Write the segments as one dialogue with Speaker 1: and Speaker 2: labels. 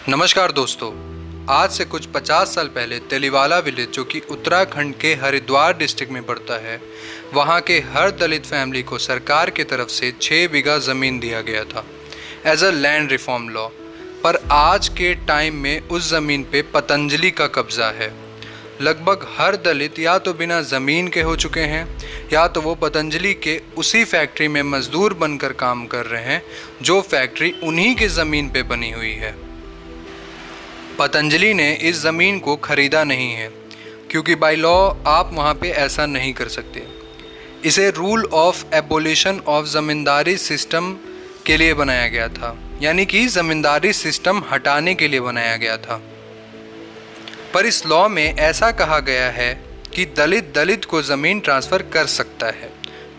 Speaker 1: नमस्कार दोस्तों। आज से कुछ 50 साल पहले तेलीवाला विलेज, जो कि उत्तराखंड के हरिद्वार डिस्ट्रिक्ट में पड़ता है, वहाँ के हर दलित फैमिली को सरकार की तरफ से 6 बीघा ज़मीन दिया गया था as a land reform law. पर आज के टाइम में उस ज़मीन पे पतंजलि का कब्ज़ा है। लगभग हर दलित या तो बिना ज़मीन के हो चुके हैं या तो वो पतंजलि के उसी फैक्ट्री में मज़दूर बनकर काम कर रहे हैं जो फैक्ट्री उन्हीं के ज़मीन पे बनी हुई है। पतंजलि ने इस ज़मीन को ख़रीदा नहीं है क्योंकि बाय लॉ आप वहाँ पे ऐसा नहीं कर सकते। इसे rule of abolition of ज़मींदारी system के लिए बनाया गया था, यानी कि ज़मींदारी सिस्टम हटाने के लिए बनाया गया था। पर इस लॉ में ऐसा कहा गया है कि दलित को ज़मीन ट्रांसफ़र कर सकता है।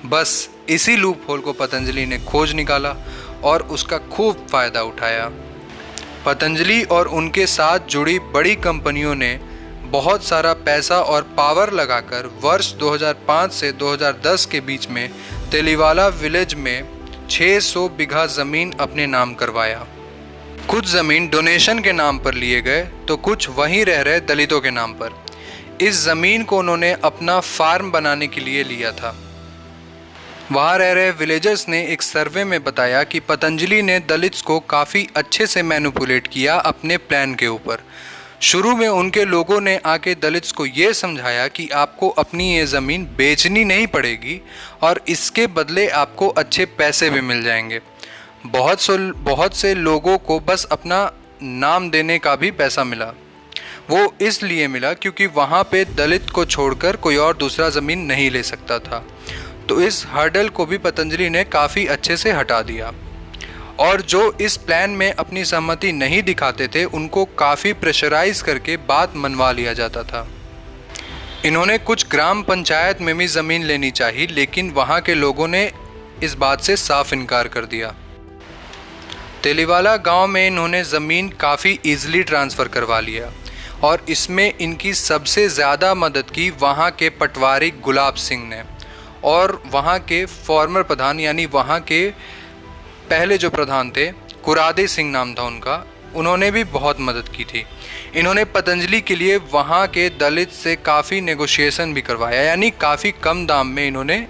Speaker 1: बस इसी लूप होल को पतंजलि ने खोज निकाला और उसका खूब फ़ायदा उठाया। पतंजलि और उनके साथ जुड़ी बड़ी कंपनियों ने बहुत सारा पैसा और पावर लगाकर वर्ष 2005 से 2010 के बीच में तेलीवाला विलेज में 600 बीघा ज़मीन अपने नाम करवाया। कुछ ज़मीन डोनेशन के नाम पर लिए गए तो कुछ वहीं रह रहे दलितों के नाम पर। इस ज़मीन को उन्होंने अपना फार्म बनाने के लिए लिया था। वहाँ रह रहे विलेजर्स ने एक सर्वे में बताया कि पतंजलि ने दलित्स को काफ़ी अच्छे से मैनिपुलेट किया अपने प्लान के ऊपर। शुरू में उनके लोगों ने आके दलित्स को ये समझाया कि आपको अपनी ये ज़मीन बेचनी नहीं पड़ेगी और इसके बदले आपको अच्छे पैसे भी मिल जाएंगे। बहुत से लोगों को बस अपना नाम देने का भी पैसा मिला। वो इसलिए मिला क्योंकि वहाँ पे दलित को छोड़कर कोई और दूसरा ज़मीन नहीं ले सकता था। तो इस हर्डल को भी पतंजलि ने काफ़ी अच्छे से हटा दिया और जो इस प्लान में अपनी सहमति नहीं दिखाते थे उनको काफ़ी प्रेशराइज करके बात मनवा लिया जाता था। इन्होंने कुछ ग्राम पंचायत में भी ज़मीन लेनी चाहिए, लेकिन वहाँ के लोगों ने इस बात से साफ इनकार कर दिया। तेलीवाला गांव में इन्होंने ज़मीन काफ़ी ईजिली ट्रांसफ़र करवा लिया और इसमें इनकी सबसे ज़्यादा मदद की वहाँ के पटवारी गुलाब सिंह ने और वहाँ के फॉर्मर प्रधान, यानी वहाँ के पहले जो प्रधान थे कुरादे सिंह नाम था उनका, उन्होंने भी बहुत मदद की थी। इन्होंने पतंजलि के लिए वहाँ के दलित से काफ़ी नेगोशिएशन भी करवाया, यानी काफ़ी कम दाम में इन्होंने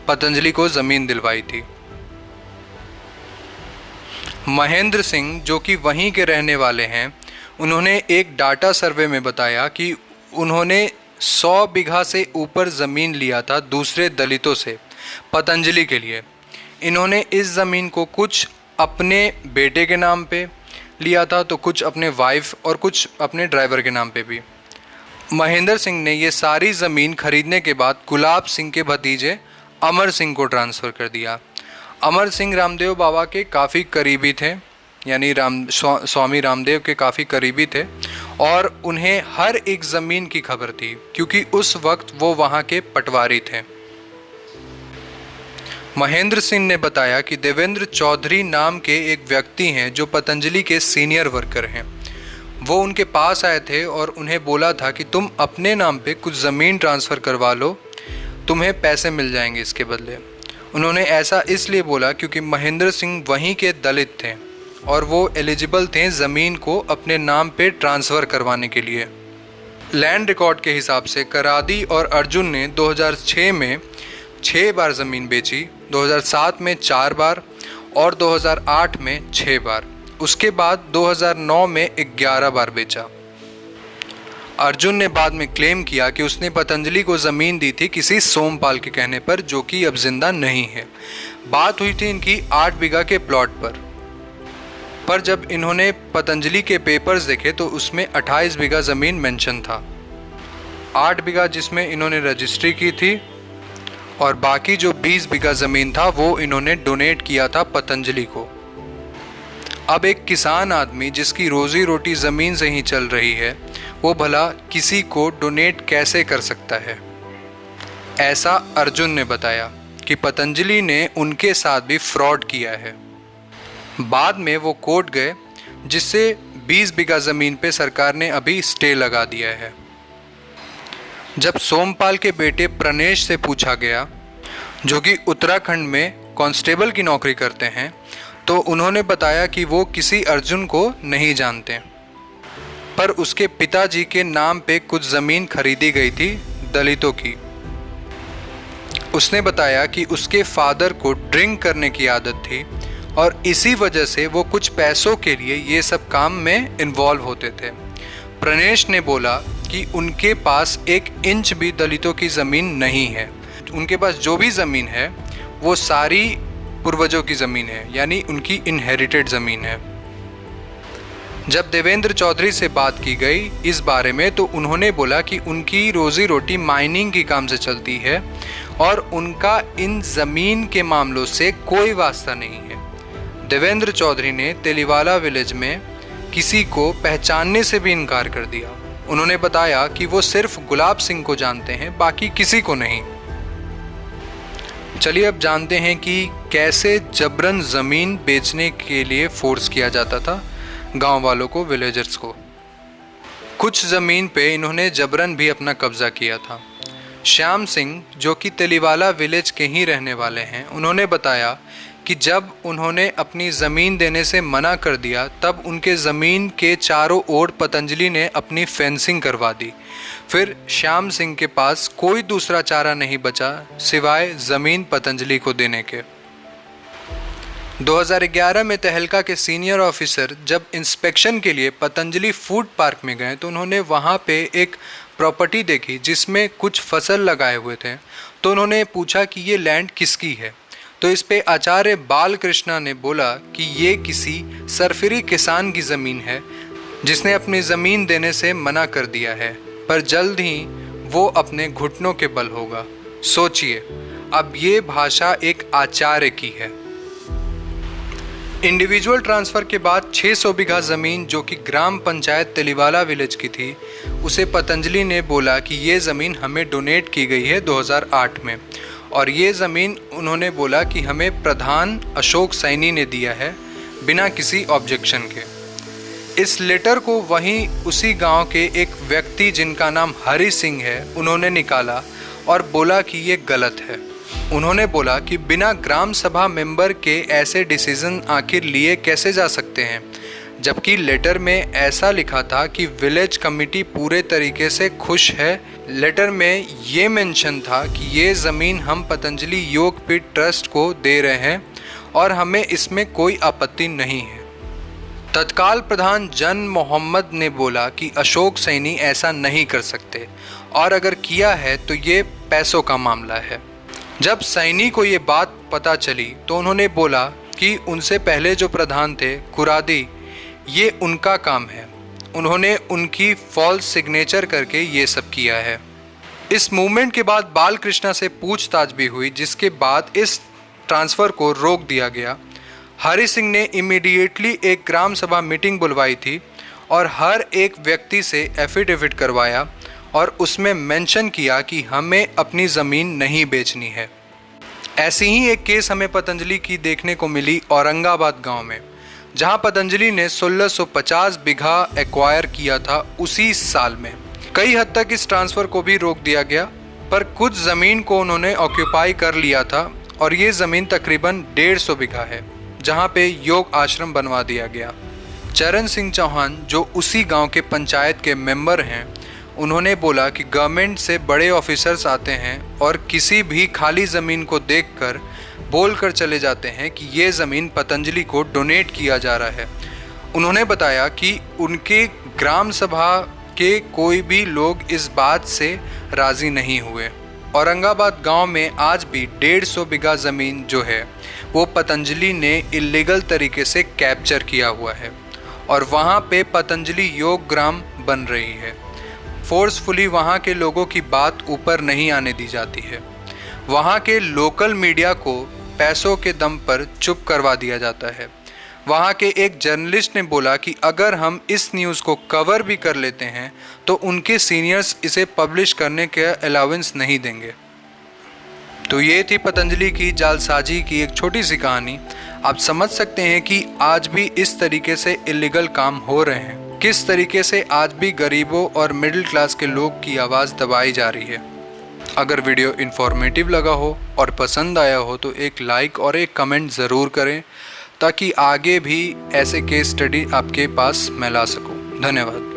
Speaker 1: पतंजलि को ज़मीन दिलवाई थी। महेंद्र सिंह, जो कि वहीं के रहने वाले हैं, उन्होंने एक डाटा सर्वे में बताया कि उन्होंने 100 बीघा से ऊपर ज़मीन लिया था दूसरे दलितों से पतंजलि के लिए। इन्होंने इस ज़मीन को कुछ अपने बेटे के नाम पे लिया था तो कुछ अपने वाइफ और कुछ अपने ड्राइवर के नाम पे भी। महेंद्र सिंह ने ये सारी ज़मीन खरीदने के बाद गुलाब सिंह के भतीजे अमर सिंह को ट्रांसफ़र कर दिया। अमर सिंह रामदेव बाबा के काफ़ी करीबी थे, यानी स्वामी रामदेव के काफ़ी करीबी थे और उन्हें हर एक ज़मीन की खबर थी क्योंकि उस वक्त वो वहाँ के पटवारी थे। महेंद्र सिंह ने बताया कि देवेंद्र चौधरी नाम के एक व्यक्ति हैं जो पतंजलि के सीनियर वर्कर हैं। वो उनके पास आए थे और उन्हें बोला था कि तुम अपने नाम पे कुछ ज़मीन ट्रांसफ़र करवा लो, तुम्हें पैसे मिल जाएंगे इसके बदले। उन्होंने ऐसा इसलिए बोला क्योंकि महेंद्र सिंह वहीं के दलित थे और वो एलिजिबल थे ज़मीन को अपने नाम पे ट्रांसफ़र करवाने के लिए। लैंड रिकॉर्ड के हिसाब से करादी और अर्जुन ने 2006 में 6 बार ज़मीन बेची, 2007 में 4 बार और 2008 में 6 बार। उसके बाद 2009 में 11 बार बेचा। अर्जुन ने बाद में क्लेम किया कि उसने पतंजलि को ज़मीन दी थी किसी सोमपाल के कहने पर, जो कि अब जिंदा नहीं है। बात हुई थी इनकी 8 बीघा के प्लॉट पर जब इन्होंने पतंजलि के पेपर्स देखे तो उसमें 28 बीघा ज़मीन मेंशन था। 8 बीघा जिसमें इन्होंने रजिस्ट्री की थी और बाकी जो 20 बीघा ज़मीन था वो इन्होंने डोनेट किया था पतंजलि को। अब एक किसान आदमी जिसकी रोज़ी रोटी ज़मीन से ही चल रही है, वो भला किसी को डोनेट कैसे कर सकता है? ऐसा अर्जुन ने बताया कि पतंजलि ने उनके साथ भी फ्रॉड किया है। बाद में वो कोर्ट गए जिससे 20 बीघा ज़मीन पे सरकार ने अभी स्टे लगा दिया है। जब सोमपाल के बेटे प्रणेश से पूछा गया, जो कि उत्तराखंड में कांस्टेबल की नौकरी करते हैं, तो उन्होंने बताया कि वो किसी अर्जुन को नहीं जानते पर उसके पिताजी के नाम पे कुछ ज़मीन खरीदी गई थी दलितों की। उसने बताया कि उसके फादर को ड्रिंक करने की आदत थी और इसी वजह से वो कुछ पैसों के लिए ये सब काम में इन्वॉल्व होते थे। प्रणेश ने बोला कि उनके पास 1 इंच भी दलितों की ज़मीन नहीं है। उनके पास जो भी ज़मीन है वो सारी पूर्वजों की ज़मीन है, यानी उनकी इनहेरिटेड ज़मीन है। जब देवेंद्र चौधरी से बात की गई इस बारे में तो उन्होंने बोला कि उनकी रोज़ी रोटी माइनिंग के काम से चलती है और उनका इन ज़मीन के मामलों से कोई वास्ता नहीं है। देवेंद्र चौधरी ने तेलीवाला विलेज में किसी को पहचानने से भी इनकार कर दिया। उन्होंने बताया कि वो सिर्फ गुलाब सिंह को जानते हैं, बाकी किसी को नहीं। चलिए अब जानते हैं कि कैसे जबरन ज़मीन बेचने के लिए फोर्स किया जाता था गांव वालों को, विलेजर्स को। कुछ ज़मीन पे इन्होंने जबरन भी अपना कब्ज़ा किया था। श्याम सिंह, जो कि तेलीवाला विलेज के ही रहने वाले हैं, उन्होंने बताया कि जब उन्होंने अपनी ज़मीन देने से मना कर दिया तब उनके ज़मीन के चारों ओर पतंजलि ने अपनी फेंसिंग करवा दी। फिर श्याम सिंह के पास कोई दूसरा चारा नहीं बचा सिवाय ज़मीन पतंजलि को देने के। 2011 में तहलका के सीनियर ऑफिसर जब इंस्पेक्शन के लिए पतंजलि फूड पार्क में गए तो उन्होंने वहाँ पे एक प्रॉपर्टी देखी जिसमें कुछ फसल लगाए हुए थे। तो उन्होंने पूछा कि ये लैंड किसकी है। तो इस पे आचार्य बालकृष्णा ने बोला कि ये किसी सरफरी किसान की ज़मीन है जिसने अपनी ज़मीन देने से मना कर दिया है, पर जल्द ही वो अपने घुटनों के बल होगा। सोचिए, अब ये भाषा एक आचार्य की है। इंडिविजुअल ट्रांसफ़र के बाद 600 बीघा ज़मीन जो कि ग्राम पंचायत तेलीवाला विलेज की थी, उसे पतंजलि ने बोला कि ये ज़मीन हमें डोनेट की गई है 2008 में और ये ज़मीन उन्होंने बोला कि हमें प्रधान अशोक सैनी ने दिया है बिना किसी ऑब्जेक्शन के। इस लेटर को वहीं उसी गांव के एक व्यक्ति जिनका नाम हरि सिंह है उन्होंने निकाला और बोला कि ये गलत है। उन्होंने बोला कि बिना ग्राम सभा मेंबर के ऐसे डिसीजन आखिर लिए कैसे जा सकते हैं, जबकि लेटर में ऐसा लिखा था कि विलेज कमेटी पूरे तरीके से खुश है। लेटर में ये मेंशन था कि ये ज़मीन हम पतंजलि योगपीठ ट्रस्ट को दे रहे हैं और हमें इसमें कोई आपत्ति नहीं है। तत्काल प्रधान जन मोहम्मद ने बोला कि अशोक सैनी ऐसा नहीं कर सकते और अगर किया है तो ये पैसों का मामला है। जब सैनी को ये बात पता चली तो उन्होंने बोला कि उनसे पहले जो प्रधान थे कुरादी, ये उनका काम है, उन्होंने उनकी फॉल्स सिग्नेचर करके ये सब किया है। इस मूवमेंट के बाद बालकृष्णा से पूछताछ भी हुई, जिसके बाद इस ट्रांसफ़र को रोक दिया गया। हरि सिंह ने इमीडिएटली एक ग्राम सभा मीटिंग बुलवाई थी और हर एक व्यक्ति से एफिडेविट करवाया और उसमें मेंशन किया कि हमें अपनी ज़मीन नहीं बेचनी है। ऐसी ही एक केस हमें पतंजलि की देखने को मिली औरंगाबाद गांव में, जहां पतंजलि ने 1650 बीघा एक्वायर किया था उसी साल में। कई हद तक इस ट्रांसफ़र को भी रोक दिया गया, पर कुछ ज़मीन को उन्होंने ऑक्यूपाई कर लिया था और ये ज़मीन तकरीबन 150 बीघा है, जहां पे योग आश्रम बनवा दिया गया। चरण सिंह चौहान, जो उसी गांव के पंचायत के मेंबर हैं, उन्होंने बोला कि गवर्नमेंट से बड़े ऑफिसर्स आते हैं और किसी भी खाली ज़मीन को देखकर बोलकर चले जाते हैं कि ये ज़मीन पतंजलि को डोनेट किया जा रहा है। उन्होंने बताया कि उनके ग्राम सभा के कोई भी लोग इस बात से राज़ी नहीं हुए। औरंगाबाद गांव में आज भी 150 बीघा ज़मीन जो है वो पतंजलि ने इलीगल तरीके से कैप्चर किया हुआ है और वहाँ पे पतंजलि योग ग्राम बन रही है। फोर्सफुली वहाँ के लोगों की बात ऊपर नहीं आने दी जाती है। वहाँ के लोकल मीडिया को पैसों के दम पर चुप करवा दिया जाता है। वहाँ के एक जर्नलिस्ट ने बोला कि अगर हम इस न्यूज़ को कवर भी कर लेते हैं तो उनके सीनियर्स इसे पब्लिश करने के अलाउंस नहीं देंगे। तो ये थी पतंजलि की जालसाजी की एक छोटी सी कहानी। आप समझ सकते हैं कि आज भी इस तरीके से इलीगल काम हो रहे हैं, किस तरीके से आज भी गरीबों और मिडिल क्लास के लोग की आवाज़ दबाई जा रही है। अगर वीडियो इन्फॉर्मेटिव लगा हो और पसंद आया हो तो एक लाइक और एक कमेंट ज़रूर करें ताकि आगे भी ऐसे केस स्टडी आपके पास मैं ला सकूं। धन्यवाद।